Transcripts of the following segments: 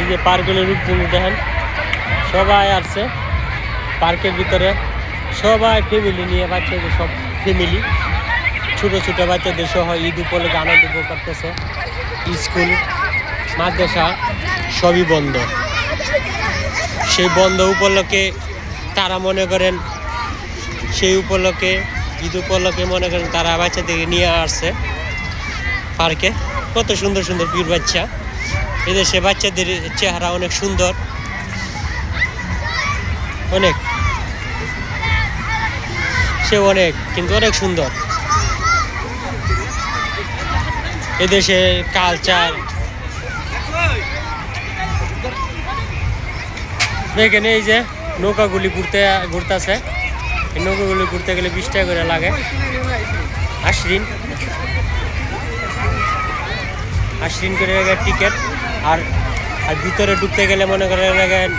যে পার্কগুলোর রূপগুলো দেখেন, সবাই আসছে পার্কের ভিতরে, সবাই ফ্যামিলি নিয়ে, বাচ্চাদের সব ফ্যামিলি, ছোটো ছোটো বাচ্চাদের সহ ঈদ উপলক্ষে আনন্দ উপভোগ করতেছে। স্কুল মাদ্রাসা সবই বন্ধ। সেই বন্ধ উপলক্ষে তারা মনে করেন, সেই উপলক্ষে ঈদ উপলক্ষে মনে করেন তারা বাচ্চাদেরকে নিয়ে আসছে পার্কে। কত সুন্দর সুন্দর পিউর বাচ্চা। এদেশে বাচ্চাদের চেহারা অনেক সুন্দর, অনেক, সে অনেক কিন্তু অনেক সুন্দর। এদেশের কালচার দেখেন, এই যে নৌকাগুলি ঘুরতেছে, এই নৌকাগুলি ঘুরতে গেলে 20 টাকা করে লাগে। আশরিন করে টিকিট। আর ভিতরে ঢুকতে গেলে মনে করে লাগেন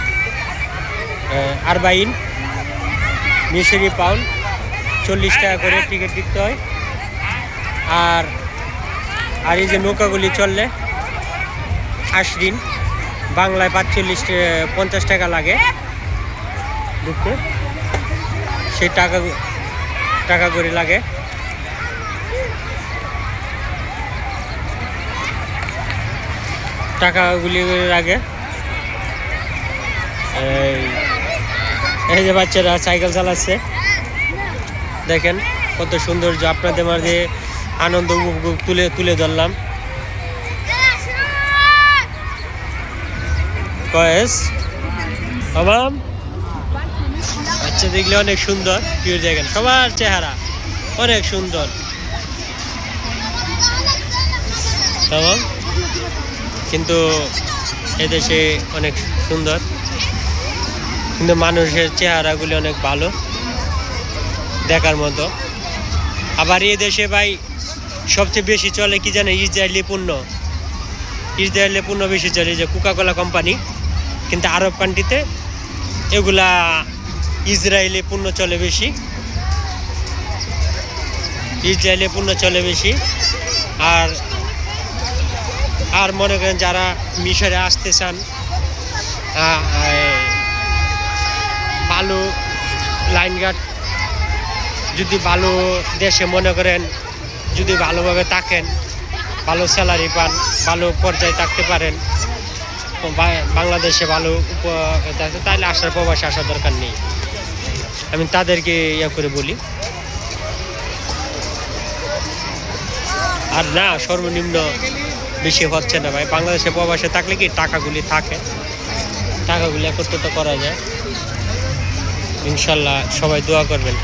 40 মিশরি পাউন্ড, 40 টাকা করে টিকিট দিতে হয়। আর এই যে নৌকাগুলি চললে আশরিন, বাংলায় 50 টাকা লাগে ঢুকতে, সেই টাকা করে লাগে। টাকাগুলি লাগে। এই যে বাচ্চারা সাইকেল চালাচ্ছে, দেখেন কত সৌন্দর্য। আপনাদের মাঝে আনন্দ উপভোগ তুলে ধরলাম। কয়েস বাবাম বাচ্চা দেখলে অনেক সুন্দর, পিওর দেখেন সবার চেহারা অনেক সুন্দর। বাবাম কিন্তু এদেশে অনেক সুন্দর, কিন্তু মানুষের চেহারাগুলি অনেক ভালো দেখার মতো। আবার এই দেশে ভাই সবচেয়ে বেশি চলে কি জানে, ইসরায়েলি পণ্য বেশি চলে, যে কোকাকোলা কোম্পানি। কিন্তু আরব কান্ট্রিতে এগুলা ইসরায়েলি পণ্য চলে বেশি, আর মনে করেন যারা মিশরে আসতে চান, ভালো লাইনঘাট, যদি ভালো দেশে মনে করেন যদি ভালোভাবে থাকেন, ভালো স্যালারি পান, ভালো পর্যায়ে থাকতে পারেন, বাংলাদেশে ভালো তাহলে প্রবাসে আসার দরকার নেই। আমি তাদেরকে করে বলি। আর না, সর্বনিম্ন বেশি হচ্ছে না ভাই। বাংলাদেশে প্রবাসে থাকলে কি টাকাগুলি থাকে, টাকাগুলি একত্রিত করা যায়। ইনশাল্লাহ সবাই দোয়া করবেন।